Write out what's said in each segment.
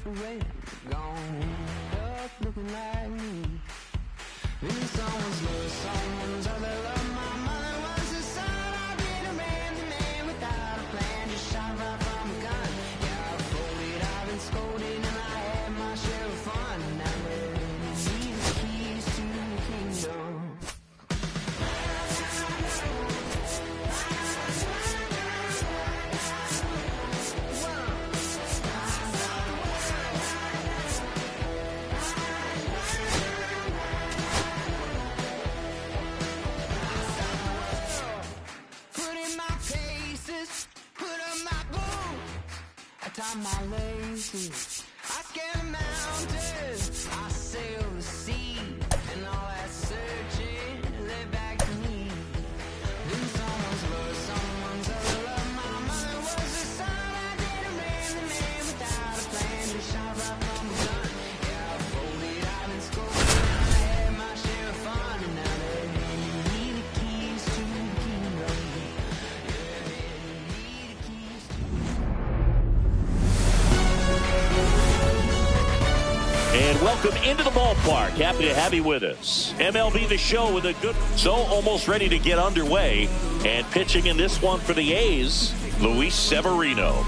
away, gone up looking like me. Maybe someone's lost, someone's other love. My mother was a son. I've been a man without a plan, just shot right from a gun. Yeah, I've folded, I've been scolded, and I had my share of fun. Now let me the keys to the kingdom. Tie my laces, I scale the mountains, I sail the sea, and all that searching led back to me. Then someone's love, someone's other love. My mother was a son. I did a man without a plan, just shot right from the gun. Yeah, I folded, I've been scolded, I had my share of fun, and now they hand me the keys to the kingdom. Yeah, hand me the keys to And welcome into the ballpark. Happy to have you with us. MLB The Show with a good, so almost ready to get underway. And pitching in this one for the A's, Luis Severino.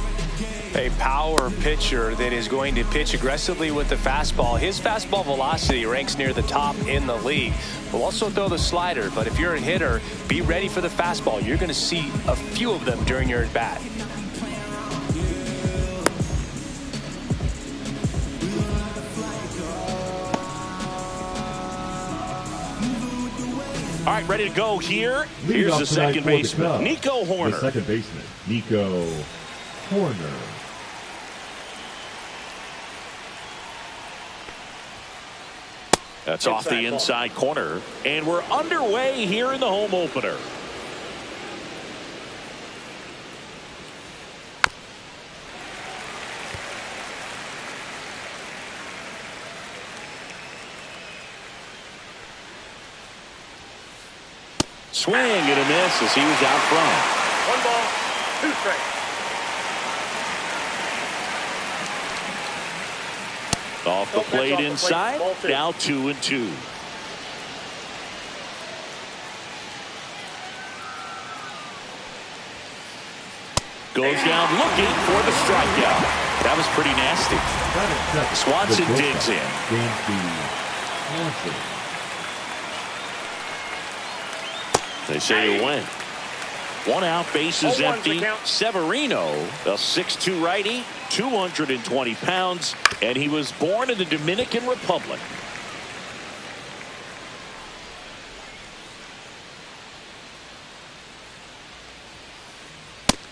A power pitcher that is going to pitch aggressively with the fastball. His fastball velocity ranks near the top in the league. Will also throw the slider, but if you're a hitter, be ready for the fastball. You're going to see a few of them during your at-bat. All right, ready to go here. Here's the second baseman, Nico Hoerner. The second baseman, Nico Hoerner. That's off the inside corner. And we're underway here in the home opener. Swing and a miss as he was out front. 1 ball, 2 strikes. Off the plate inside. Now 2-2. Goes down looking for the strikeout. That was pretty nasty. Swanson digs in. They say you win. 1 out, bases empty. Severino, a 6'2" righty, 220 pounds, and he was born in the Dominican Republic.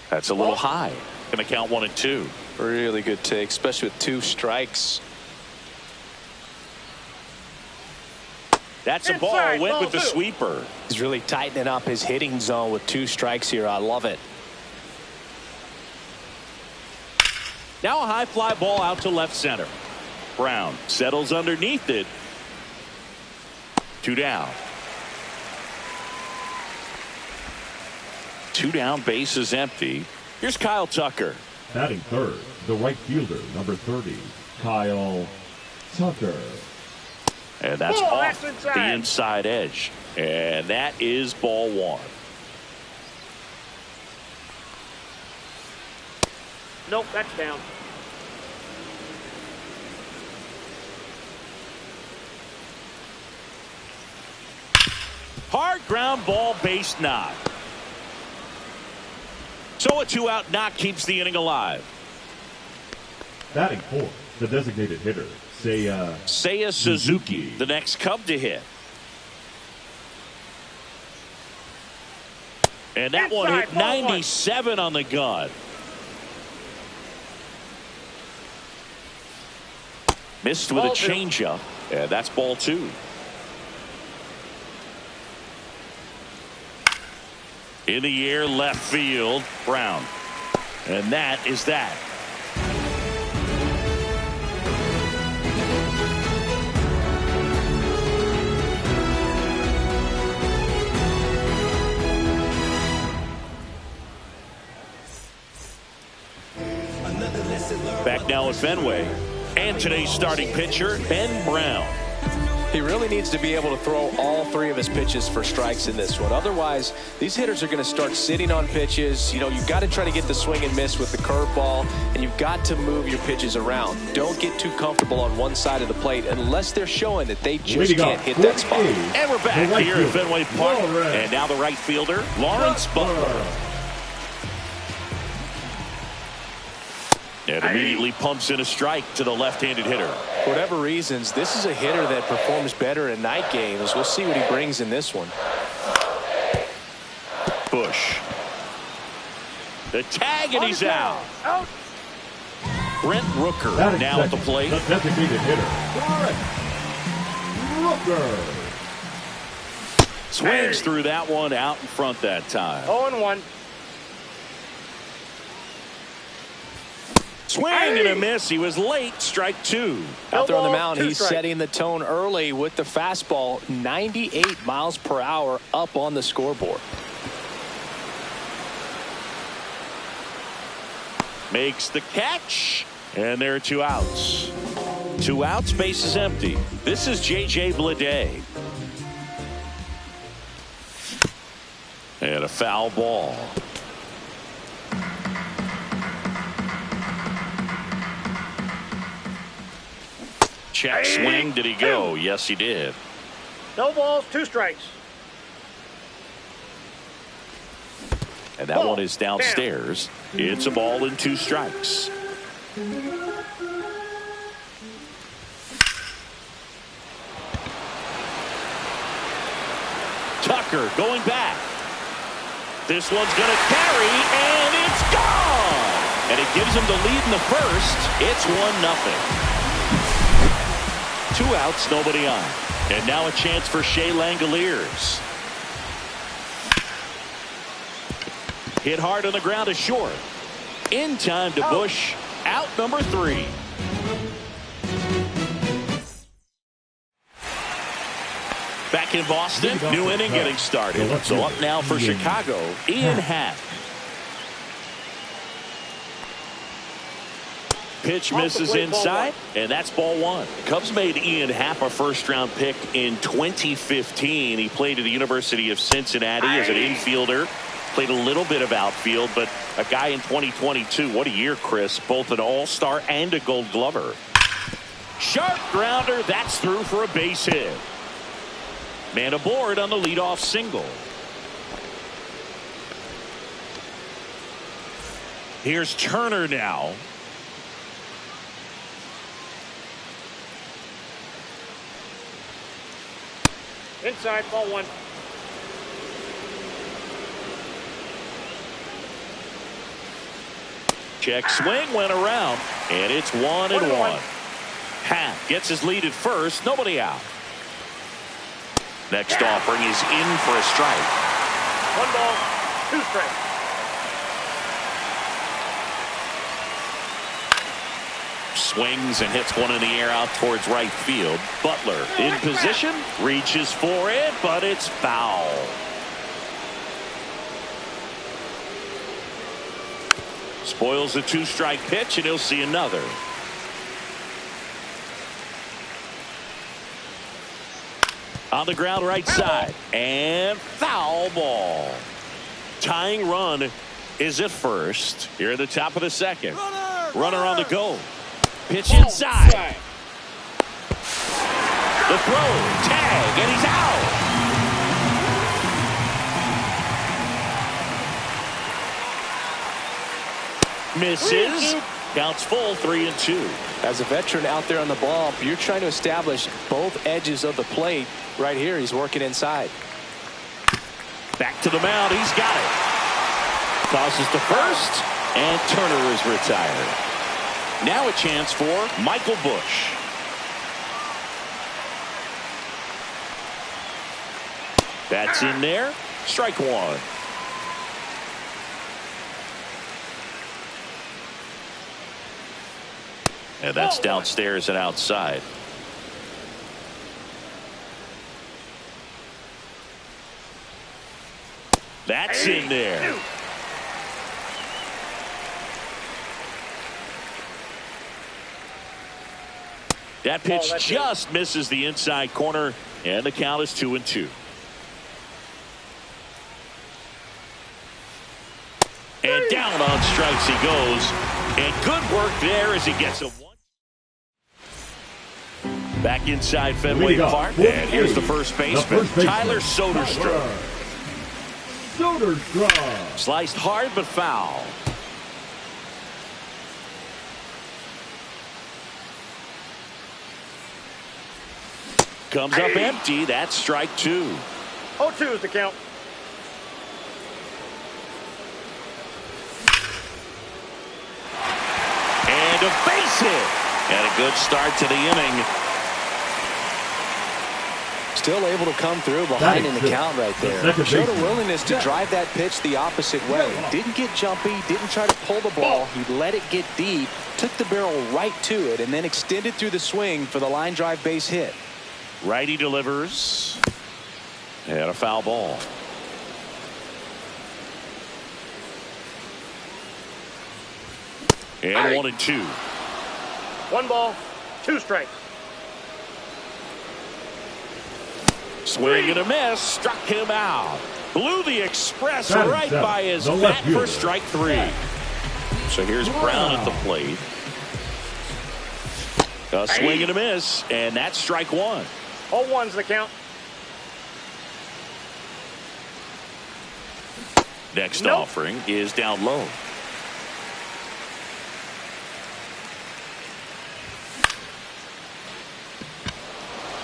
That's a little high. Going to count 1 and 2. Really good take, especially with 2 strikes. That's a ball. Went with the sweeper. He's really tightening up his hitting zone with 2 strikes here. I love it. Now a high fly ball out to left center. Brown settles underneath it. 2 down. 2 down, base is empty. Here's Kyle Tucker. Batting third, the right fielder, number 30, Kyle Tucker. And that's off the inside edge. And that is ball 1. Nope, that's down. Hard ground ball, base knock. So a 2-out knock keeps the inning alive. Batting fourth, the designated hitter, Seiya Suzuki, the next Cub to hit. And that one hit 97 on the gun. Missed with a changeup, and that's ball 2. In the air, left field, Brown. And that is that. Back now at Fenway. And today's starting pitcher, Ben Brown. He really needs to be able to throw all 3 of his pitches for strikes in this one. Otherwise, these hitters are going to start sitting on pitches. You know, you've got to try to get the swing and miss with the curveball, and you've got to move your pitches around. Don't get too comfortable on one side of the plate unless they're showing that they just can't hit that spot. And we're back here at Fenway Park. And now the right fielder, Lawrence Butler. And immediately pumps in a strike to the left-handed hitter. For whatever reasons, this is a hitter that performs better in night games. We'll see what he brings in this one. Bush. The tag, and he's out. Brent Rooker now at the plate. The designated hitter, Brent Rooker. Swings through that one out in front that time. 0-1. Swing and a miss. He was late. Strike 2. Out there on the mound, he's setting the tone early with the fastball. 98 miles per hour up on the scoreboard. Makes the catch. And there are 2 outs. 2 outs, base is empty. This is J.J. Bleday. And a foul ball. Check swing. Did he go? Yes, he did. No balls, 2 strikes. And that one is downstairs. It's a ball and 2 strikes. Tucker going back. This one's going to carry, and it's gone. And it gives him the lead in the first. It's 1-0. 2 outs, nobody on. And now a chance for Shea Langoliers. Hit hard on the ground to short. In time to Bush. Out number 3. Back in Boston, new inning getting started. So up now for Chicago, Ian Happ. Pitch misses inside, and that's ball 1. Cubs made Ian Happ a first-round pick in 2015. He played at the University of Cincinnati as an infielder. Played a little bit of outfield, but a guy in 2022. What a year, Chris. Both an all-star and a gold glover. Sharp grounder. That's through for a base hit. Man aboard on the leadoff single. Here's Turner now. Inside, ball 1. Check swing went around, and it's 1-1. Happ gets his lead at first. Nobody out. Next offering is in for a strike. 1 ball, 2 strikes. Swings and hits one in the air out towards right field. Butler in position, reaches for it, but it's foul. Spoils a 2-strike pitch, and he'll see another. On the ground right side, and foul ball. Tying run is at first. Here at the top of the second. Runner on the go. Pitch inside. The throw, tag, and he's out. Misses. Counts full, 3-2. As a veteran out there on the ball, you're trying to establish both edges of the plate. Right here, he's working inside. Back to the mound. He's got it. Tosses to first, and Turner is retired. Now a chance for Michael Bush. That's in there. Strike 1. And that's downstairs and outside. That's in there. That pitch just misses the inside corner, and the count is 2-2. And down on strikes he goes. And good work there as he gets a one. Back inside Fenway Park. And here's the first baseman, Tyler Soderstrom. Sliced hard but foul. Comes up empty. That's strike 2. 0-2 is the count. And a base hit. And a good start to the inning. Still able to come through behind in the count right there. Showed a willingness to drive that pitch the opposite way. Didn't get jumpy, didn't try to pull the ball. He let it get deep, took the barrel right to it, and then extended through the swing for the line drive base hit. Righty delivers. And a foul ball. And 1-2. 1 ball, 2 strikes. Swing and a miss. Struck him out. Blew the express right by his bat for strike 3. So here's Brown at the plate. A swing and a miss. And that's strike 1. 0-1's the count. Next offering is down low.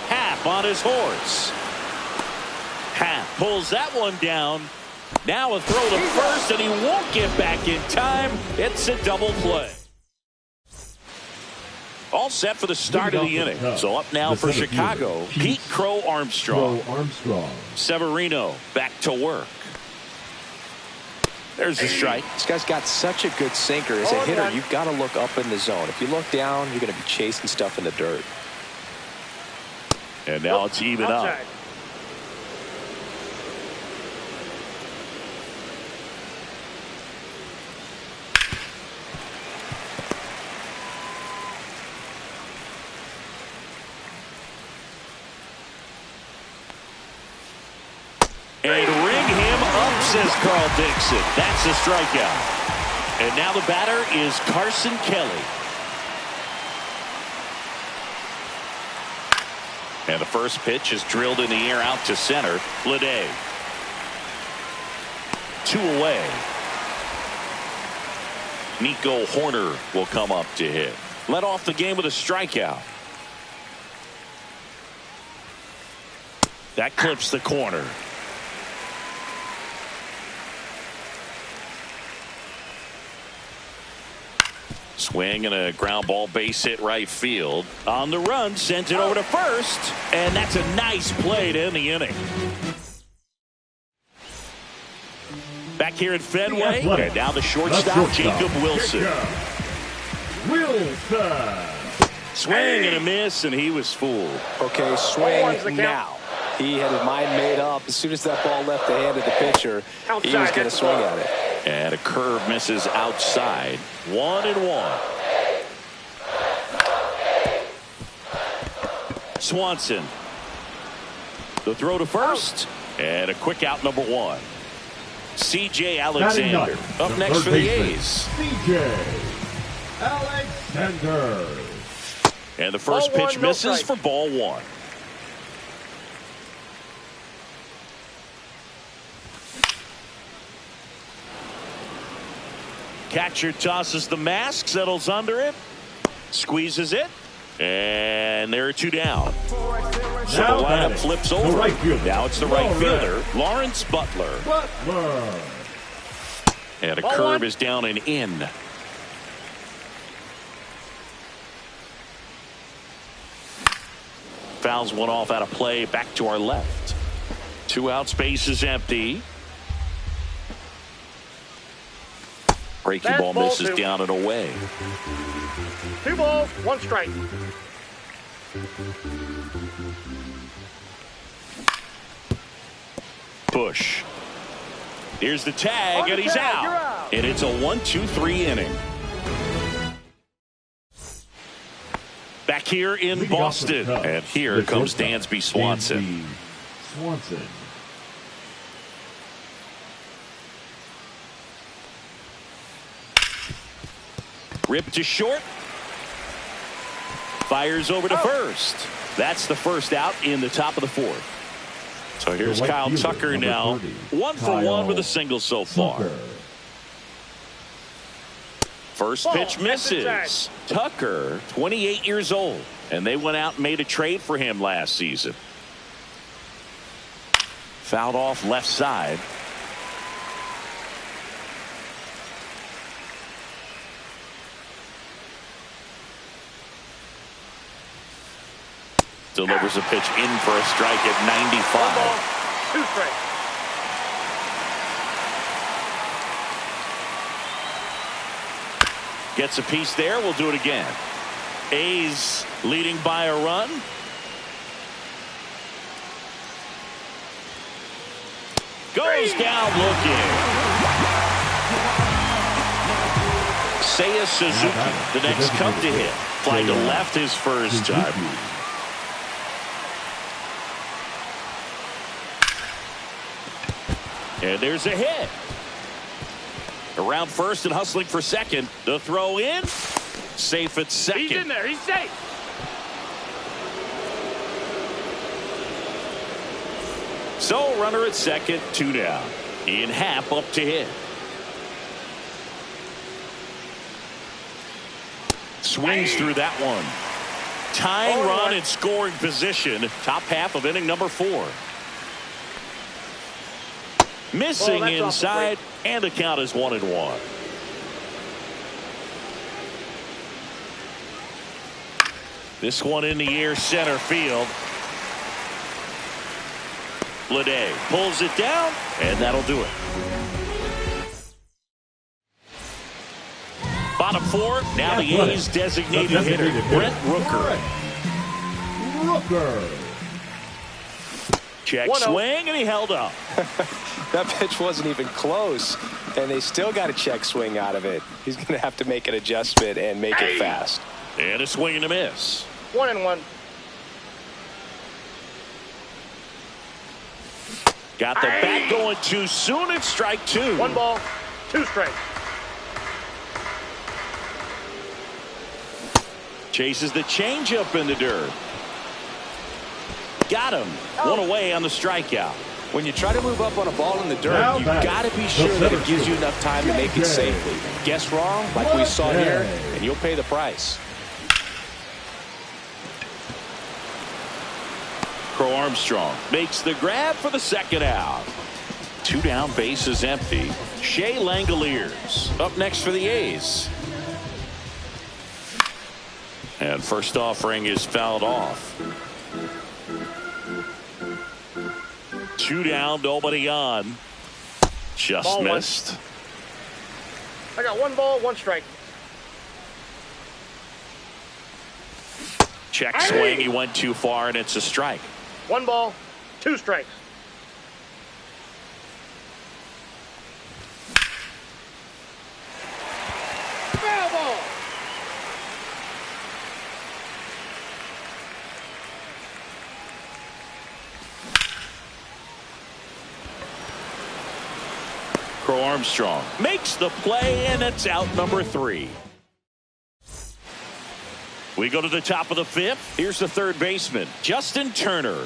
Half on his horse. Half pulls that one down. Now a throw to first, and he won't get back in time. It's a double play. All set for the start of the inning. So up now for Chicago, Pete Crow Armstrong. Severino back to work. There's the strike. This guy's got such a good sinker. As a hitter, you've got to look up in the zone. If you look down, you're going to be chasing stuff in the dirt. And now it's even up. And ring him up, says Carl Dixon. That's a strikeout. And now the batter is Carson Kelly. And the first pitch is drilled in the air out to center. Lede. 2 away. Nico Horner will come up to hit. Led off the game with a strikeout. That clips the corner. Swing and a ground ball base hit right field. On the run, sends it over to first. And that's a nice play to end the inning. Back here at Fenway. And now the shortstop, Jacob Wilson. Swing and a miss, and he was fooled. Okay, swing now. He had his mind made up. As soon as that ball left the hand of the pitcher, he was going to swing at it. And a curve misses outside. 1-1. Swanson. The throw to first. And a quick out, number 1. C.J. Alexander up next for the A's. C.J. Alexander. And the first pitch misses for ball 1. Catcher tosses the mask, settles under it, squeezes it, and there are 2 down. So the lineup flips over. Now it's the right fielder, Lawrence Butler. And a curve is down and in. Fouls one off out of play, back to our left. 2 outs, base is empty. Breaking ball misses down and away. 2 balls, 1 strike. Push. Here's the tag, and he's out. And it's a 1-2-3 inning. Back here in Boston. And here comes Dansby Swanson. Ripped to short. Fires over to first. That's the first out in the top of the fourth. So here's Kyle Tucker now. 1 for 1 with a single so far. First pitch misses. Tucker, 28 years old. And they went out and made a trade for him last season. Fouled off left side. Delivers a pitch in for a strike at 95. 2 strikes. Gets a piece there. We'll do it again. A's leading by a run. Goes down looking. Seiya Suzuki, the next Cub to hit. Flying to left his first time. And there's a hit. Around first and hustling for second. The throw in. Safe at second. He's in there. He's safe. So runner at second, 2 down. Ian Happ up to hit. Swings through that one. Tying run in scoring position. Top half of inning number 4. Missing inside, and the count is 1-1. This one in the air, center field. Lede pulls it down, and that'll do it. Bottom 4, now the A's designated hitter, Brent Rooker. Check swing, and he held up. That pitch wasn't even close, and they still got a check swing out of it. He's going to have to make an adjustment and make it fast. And a swing and a miss. 1-1. Got the bat going too soon. It's strike 2. 1 ball, 2 strikes. Chases the changeup in the dirt. Got him. 1 away on the strikeout. When you try to move up on a ball in the dirt, you've got to be sure that it gives you enough time to make it safely. Guess wrong, like we saw here, and you'll pay the price. Crow Armstrong makes the grab for the second out. 2 down, bases empty. Shea Langoliers up next for the A's. And first offering is fouled off. 2 down, nobody on. Just ball missed. I got 1 ball, 1 strike. Check swing. He went too far, and it's a strike. 1 ball, 2 strikes. Foul ball. Crow Armstrong makes the play, and it's out number 3. We go to the top of the 5th. Here's the third baseman, Justin Turner.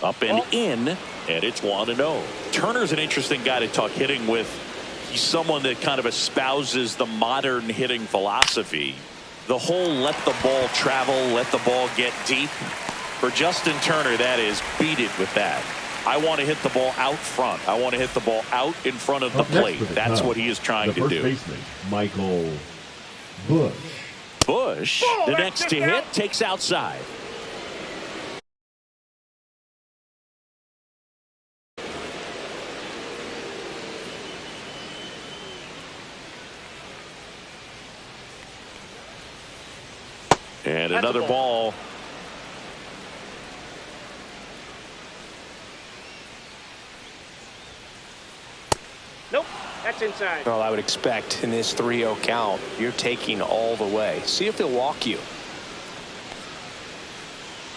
Up and in, and it's 1-0. Turner's an interesting guy to talk hitting with. He's someone that kind of espouses the modern hitting philosophy. The whole let the ball travel, let the ball get deep. For Justin Turner, that is, beat it with that. I want to hit the ball out front. I want to hit the ball out in front of the plate. That's what he is trying to do. Baseman, Michael Bush. Bush, the next to hit, takes outside. And another ball. Nope. That's inside. Well, I would expect in this 3-0 count, you're taking all the way. See if they'll walk you.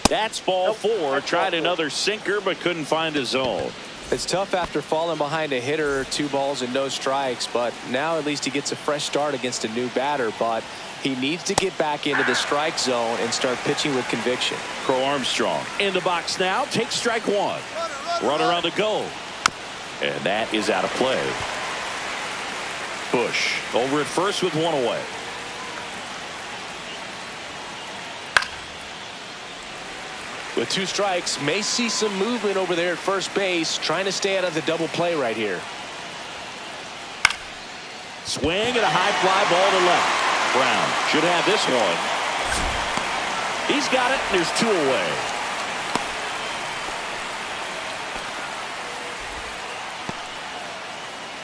That's ball Nope. 4. That's Tried ball 4. another sinker, but couldn't find a zone. It's tough after falling behind a hitter, 2 balls and no strikes, but now at least he gets a fresh start against a new batter. But he needs to get back into the strike zone and start pitching with conviction. Crow Armstrong in the box now. Takes strike 1. Runner on the go. And that is out of play. Bush over at first with 1 away. With 2 strikes, may see some movement over there at first base, trying to stay out of the double play right here. Swing and a high fly ball to left. Brown should have this one. He's got it, and there's 2 away.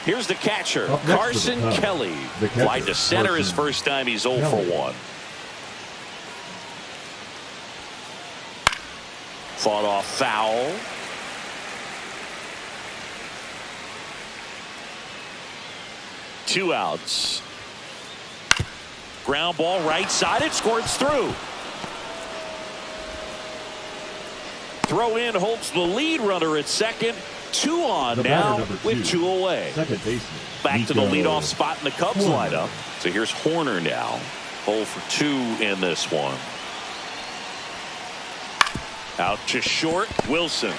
Here's the catcher, Carson Kelly. Fly to center his first time. He's 0 for 1. Fought off foul. Two outs. Ground ball right side. It squirts through. Throw in holds the lead runner at second. 2 on now with 2 away. Second baseman. Back to the leadoff spot in the Cubs lineup. So here's Horner now. 0 for 2 in this one. Out to short. Wilson.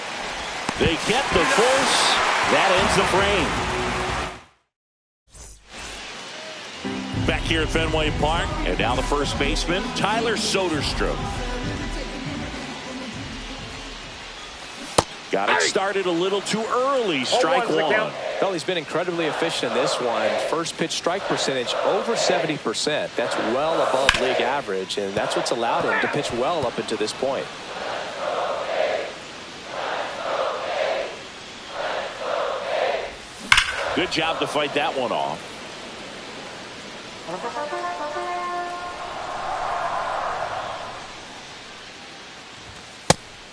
They get the force. That ends the frame. Back here at Fenway Park. And now the first baseman, Tyler Soderstrom. Got it started a little too early. Strike 1. Well, he's been incredibly efficient in this one. First pitch strike percentage over 70%. That's well above league average, and that's what's allowed him to pitch well up until this point. Good job to fight that one off.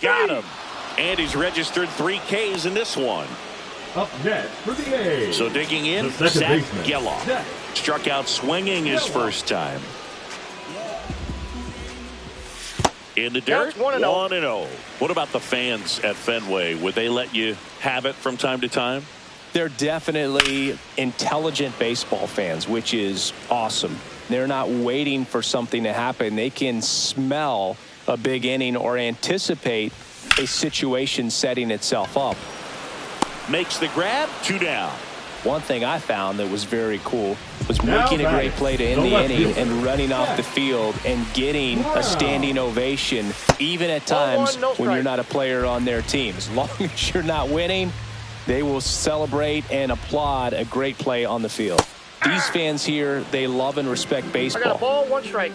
Got him. And he's registered 3 Ks in this one. Up next for the A's. So digging in, Zach Geloff. Struck out swinging his first time. In the dirt, 1-0. What about the fans at Fenway? Would they let you have it from time to time? They're definitely intelligent baseball fans, which is awesome. They're not waiting for something to happen. They can smell a big inning or anticipate a situation setting itself up. Makes the grab, 2 down. One thing I found that was very cool was making a great play to end the inning and running off the field and getting a standing ovation, even at times when you're not a player on their team. As long as you're not winning, they will celebrate and applaud a great play on the field. These fans here, they love and respect baseball. I got a ball, 1 strike.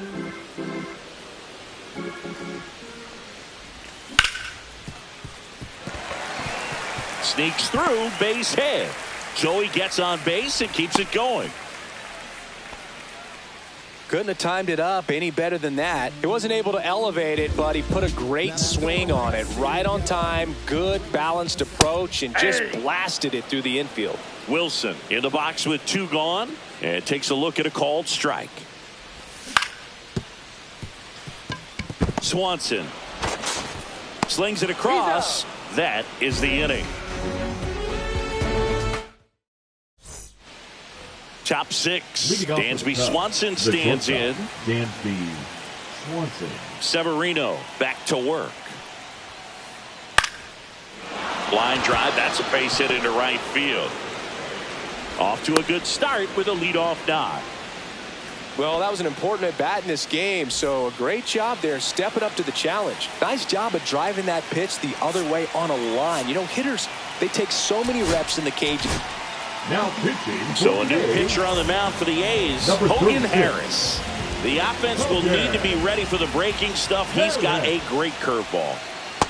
Sneaks through, base hit. Joey gets on base and keeps it going. Couldn't have timed it up any better than that. He wasn't able to elevate it, but he put a great swing on it. Right on time, good balanced approach, and just blasted it through the infield. Wilson in the box with 2 gone, and takes a look at a called strike. Swanson slings it across. That is the inning. Top 6. Dansby Swanson stands in. Dansby Swanson. Severino back to work. Line drive. That's a base hit into right field. Off to a good start with a leadoff nod. Well, that was an important at bat in this game, so a great job there stepping up to the challenge. Nice job of driving that pitch the other way on a line. You know, hitters, they take so many reps in the cage. Now pitching. So a new pitcher on the mound for the A's, Hogan Harris. The offense will need to be ready for the breaking stuff. He's got a great curveball.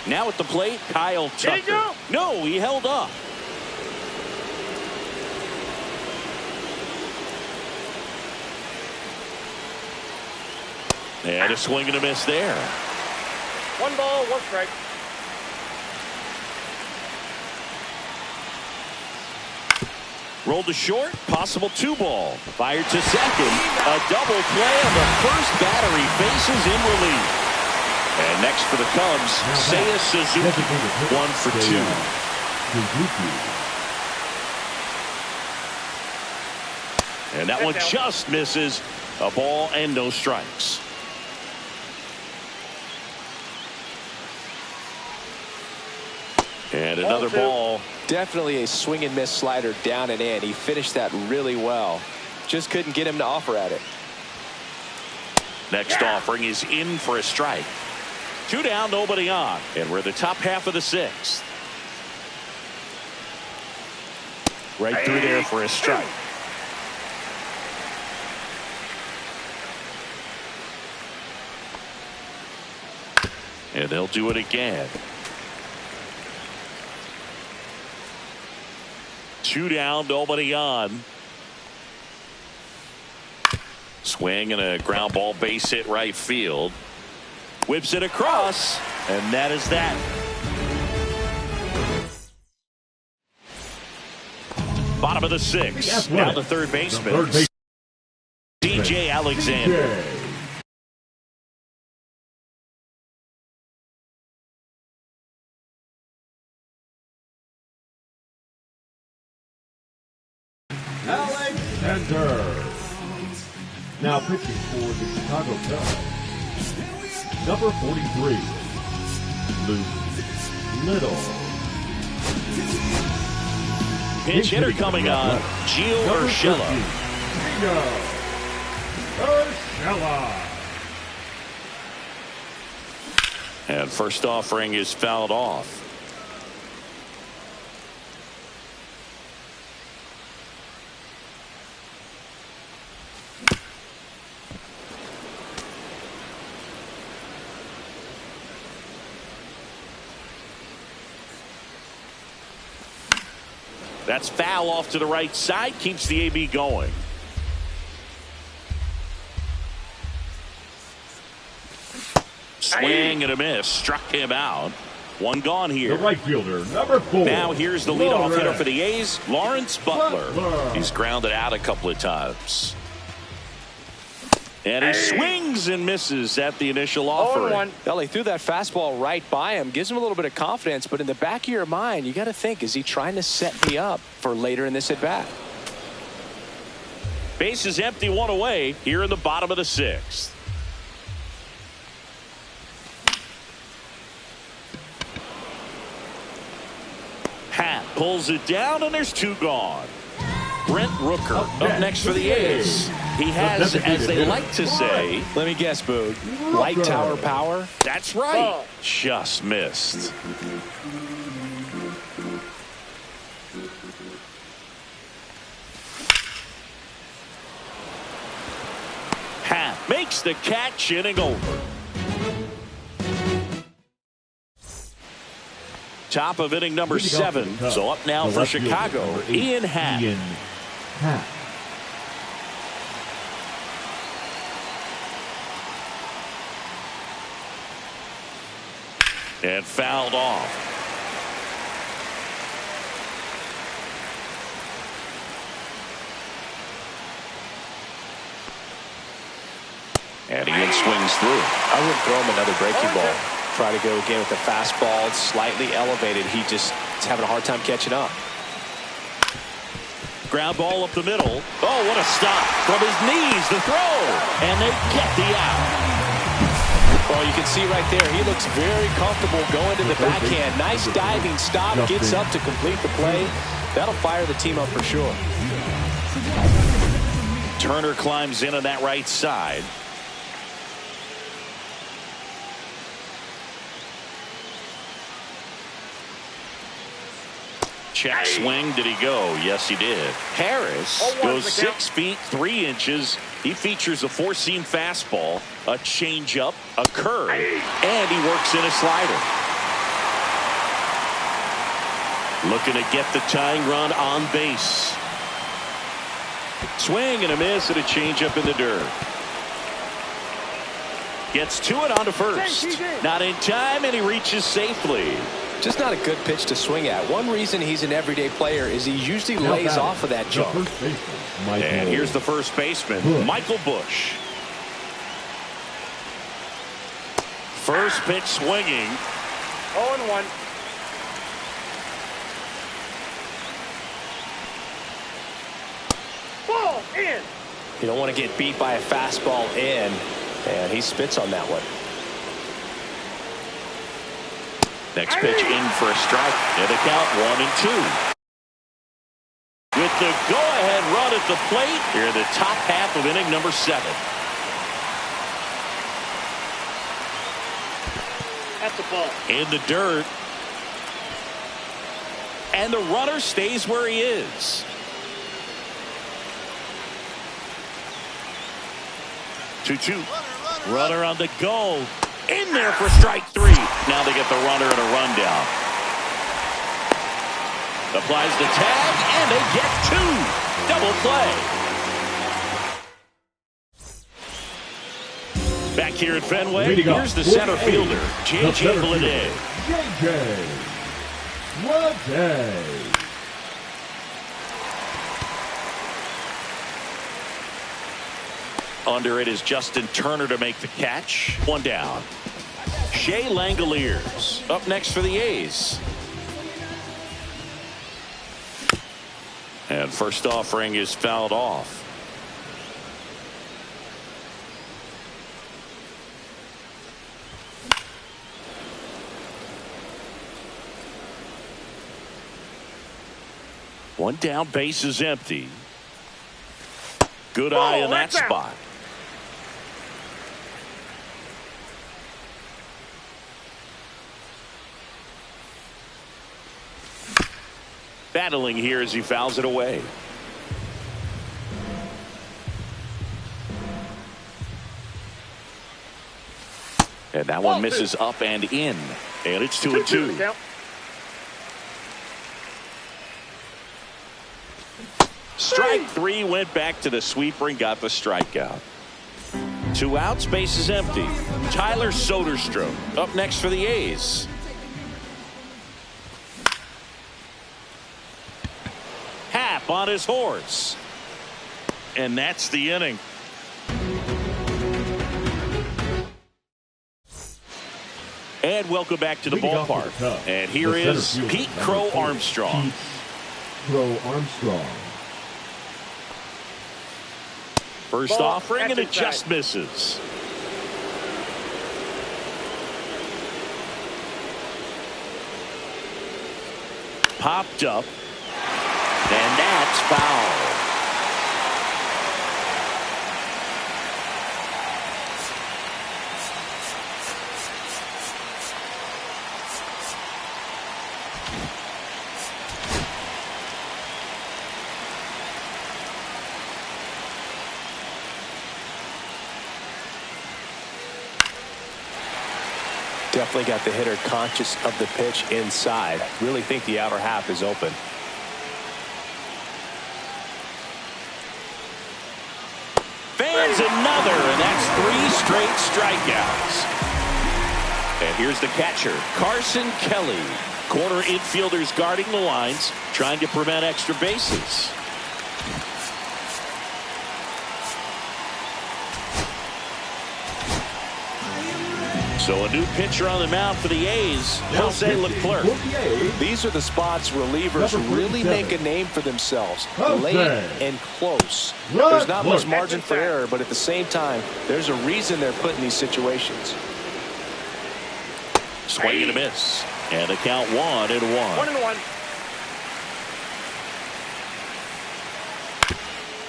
Now at the plate, Kyle Tucker. No, he held up. And a swing and a miss there. 1 ball, 1 strike. Rolled to short, possible 2-ball. Fired to second. A double play on the first batter he faces in relief. And next for the Cubs, Seiya Suzuki, 1 for 2. And that one just misses. A ball and no strikes. And another ball. Definitely a swing and miss slider down and in. He finished that really well. Just couldn't get him to offer at it. Next offering is in for a strike. 2 down, nobody on. And we're the top half of the 6th. Right through there for a strike. And they'll do it again. 2 down, nobody on. Swing and a ground ball, base hit right field. Whips it across, and that is that. Bottom of the 6th. Now the third baseman. DJ Alexander. Alexander. Now pitching for the Chicago Cubs, number 43, Luke Little. Pinch hitter coming on, Gio Urshela. Gio Urshela. And first offering is fouled off. That's foul off to the right side. Keeps the AB going. Swing and a miss. Struck him out. One gone here. The right fielder, number 4. Now here's the leadoff hitter for the A's, Lawrence Butler. He's grounded out a couple of times. And he swings and misses at the initial offering. Well, he threw that fastball right by him. Gives him a little bit of confidence, but in the back of your mind, you got to think, is he trying to set me up for later in this at-bat? Base is empty, 1 away here in the bottom of the 6th. Hat pulls it down, and there's 2 gone. Brent Rooker up next for the A's. He has, as they like to say, let me guess, Boog, light tower power? That's right. Just missed. Hat makes the catch, inning over. Top of inning number 7. So up now for Chicago, Ian Happ. And fouled off. And Ian swings through. I wouldn't throw him another breaking ball. Try to go again with the fastball. It's slightly elevated. He just is having a hard time catching up. Ground ball up the middle. Oh, what a stop. From his knees, the throw. And they get the out. Well, you can see right there, he looks very comfortable going to the backhand. Nice diving stop, gets up to complete the play. That'll fire the team up for sure. Turner climbs in on that right side. Check swing. Did he go? Yes, he did. Harris goes 6 feet 3 inches. He features a 4-seam fastball, a changeup, a curve, and he works in a slider. Looking to get the tying run on base. Swing and a miss and a changeup in the dirt. Gets to it onto first. Not in time, and he reaches safely. Just not a good pitch to swing at. One reason he's an everyday player is he usually lays off of that jump. And here's the first baseman, Michael Bush. First pitch swinging. 0-1. Ball in. You don't want to get beat by a fastball in, and he spits on that one. Next pitch in for a strike, and the count 1-2. With the go-ahead run at the plate, here in the top half of inning number 7. That's a ball. In the dirt. And the runner stays where he is. 2-2. Runner on the go. In there for strike 3. Now they get the runner and a rundown. Applies the tag, and they get 2. Double play. Back here at Fenway, here's the center fielder, J.J. Bleday. J.J. Bleday. Under it is Justin Turner to make the catch. One down. Shea Langoliers up next for the A's. And first offering is fouled off. One down, base is empty. Good eye in that spot. Battling here as he fouls it away. And that one misses up and in. And it's 2-2. Strike 3 went back to the sweeper and got the strikeout. 2 outs, base is empty. Tyler Soderstrom up next for the A's. Happ on his horse. And that's the inning. And welcome back to the ballpark. And here is Pete Crow Armstrong. Crow Armstrong. First offering, and it just misses. Popped up, and that's foul. Definitely got the hitter conscious of the pitch inside. Really think the outer half is open. Fans another, and that's 3 straight strikeouts. And here's the catcher, Carson Kelly. Corner infielders guarding the lines, trying to prevent extra bases. So a new pitcher on the mound for the A's, Jose Leclerc. These are the spots relievers really make a name for themselves. Late and close. There's not much margin for error, but at the same time, there's a reason they're put in these situations. Swing and a miss. And the count 1-1. 1-1.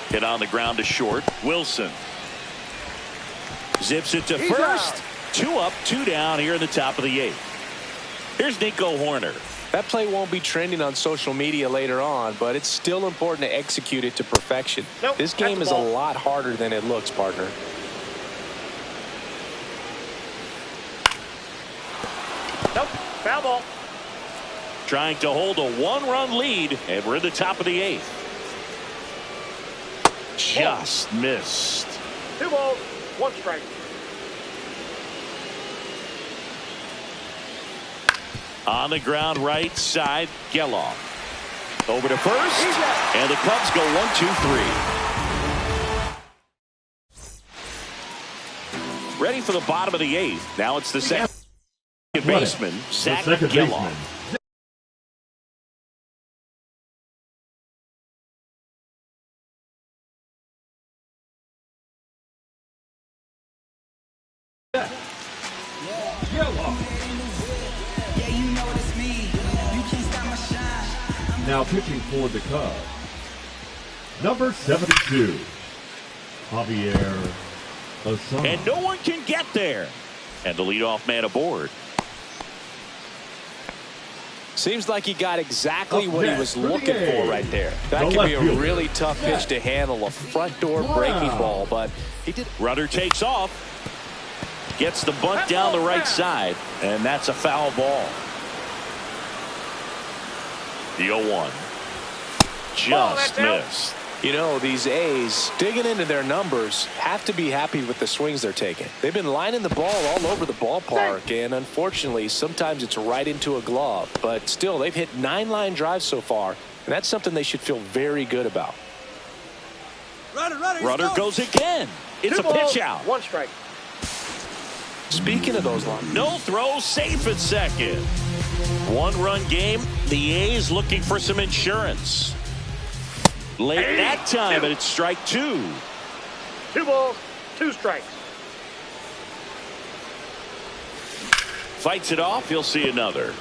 Hit on the ground to short. Wilson zips it to first. 2 up, 2 down here in the top of the 8th. Here's Nico Horner. That play won't be trending on social media later on, but it's still important to execute it to perfection. This game is a lot harder than it looks, partner. Nope, foul ball. Trying to hold a 1-run lead, and we're in the top of the 8th. Just missed. 2 balls, 1 strike. On the ground right side, Geloff. Over to first, and the Cubs go 1-2-3. Ready for the bottom of the 8th. Now it's the second baseman, Zach Geloff. Now pitching for the Cubs, number 72, Javier Assad. And no one can get there. And the leadoff man aboard. Seems like he got exactly what he was looking for right there. That could be a really tough pitch to handle, a front door breaking ball, but he did. Runner takes off, gets the bunt down the right side, and that's a foul ball. The 0-1. Just missed. You know, these A's, digging into their numbers, have to be happy with the swings they're taking. They've been lining the ball all over the ballpark, and unfortunately, sometimes it's right into a glove. But still, they've hit 9 line drives so far, and that's something they should feel very good about. Runner goes again. It's a pitch out. 1 strike. Speaking of those lines, No throw, safe at second. 1-run game. The A's looking for some insurance. Late that time, and it's strike 2. 2 balls, 2 strikes. Fights it off. He'll see another.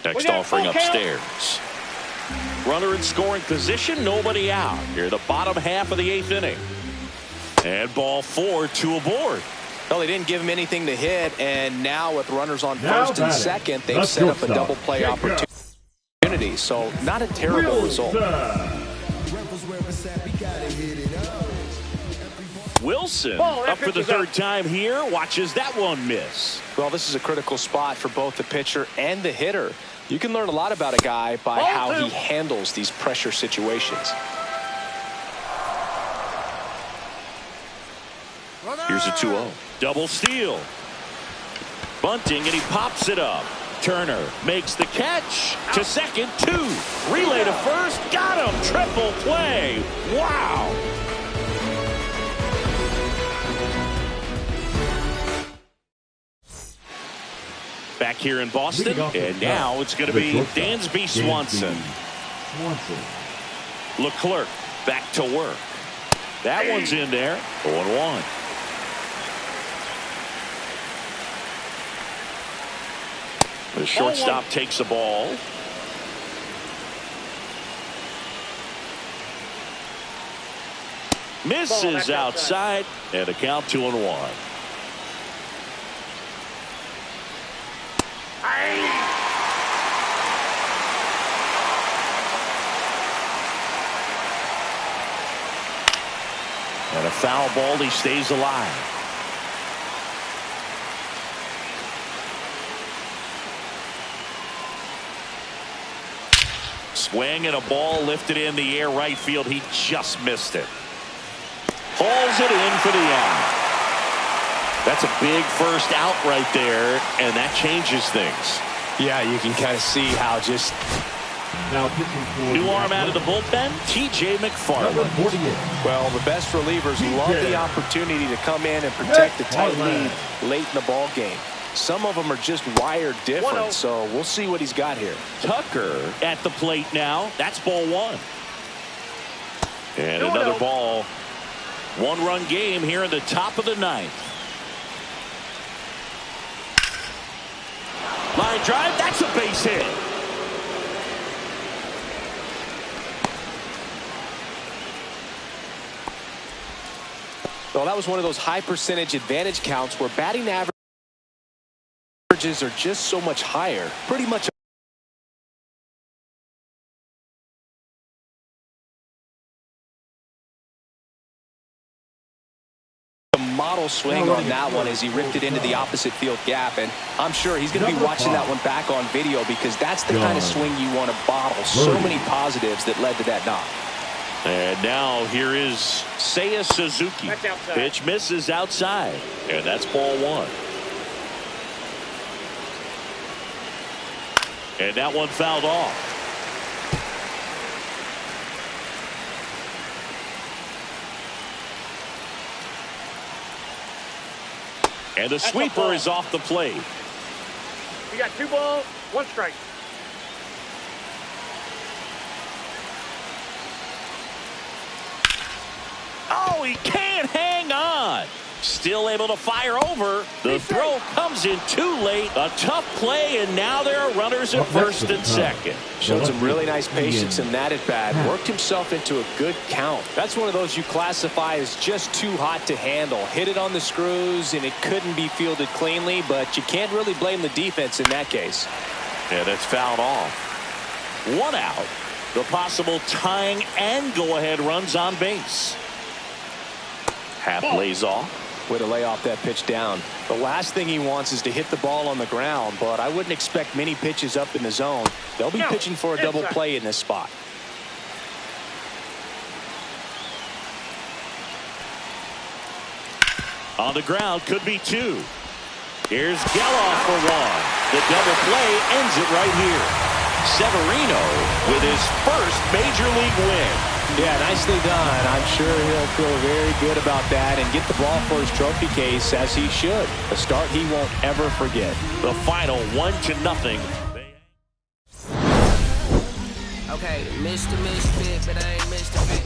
Next offering upstairs. Runner in scoring position. Nobody out. Here, the bottom half of the 8th inning. And ball 4, 2 aboard. well, they didn't give him anything to hit, and now with runners on first and second, they've set up a double play opportunity. So not a terrible result. Wilson up for the 3rd time here, watches that one miss. Well, this is a critical spot for both the pitcher and the hitter. You can learn a lot about a guy by how he handles these pressure situations. Here's a 2-0. Double steal. Bunting, and he pops it up. Turner makes the catch to second, 2. Relay to first, got him. Triple play. Wow. Back here in Boston, and now it's going to be Dansby Swanson. Leclerc back to work. That one's in there. 0-1. The shortstop takes the ball. Misses outside, and a count 2-1. And a foul ball, he stays alive. Swing and a ball lifted in the air right field. He just missed it. Hauls it in for the out. That's a big first out right there, and that changes things. Yeah, you can kind of see how just... New arm out of the bullpen, T.J. McFarland. Well, the best relievers love the opportunity to come in and protect the tight lead late in the ball game. Some of them are just wired different, so we'll see what he's got here. Tucker at the plate now. That's ball 1. And another ball. 1-run game here in the top of the 9th. Line drive, that's a base hit. Well, that was one of those high percentage advantage counts where batting averages are just so much higher. Pretty much a model swing on that one as he ripped it into the opposite field gap, and I'm sure he's going to be watching that one back on video because that's the kind of swing you want to bottle. So many positives that led to that knock. And now here is Seiya Suzuki. That's outside. Pitch misses outside. And that's ball one. And that one fouled off. And the sweeper is off the plate. You got 2 balls, 1 strike. Oh, he can't hang on. Still able to fire over. The throw comes in too late. A tough play, and now there are runners at first and second. Showed some really nice patience in that at bat. Worked himself into a good count. That's one of those you classify as just too hot to handle. Hit it on the screws, and it couldn't be fielded cleanly, but you can't really blame the defense in that case. Yeah, that's fouled off. 1 out. The possible tying and go-ahead runs on base. Half lays off. Way to lay off that pitch down. The last thing he wants is to hit the ball on the ground, but I wouldn't expect many pitches up in the zone. They'll be pitching for a double play in this spot. On the ground, could be 2. Here's Geloff for 1. The double play ends it right here. Severino with his first major league win. Yeah, nicely done. I'm sure he'll feel very good about that and get the ball for his trophy case, as he should. A start he won't ever forget. The final 1-0. Okay, Mr. Misfit, but I ain't Mr. Fit.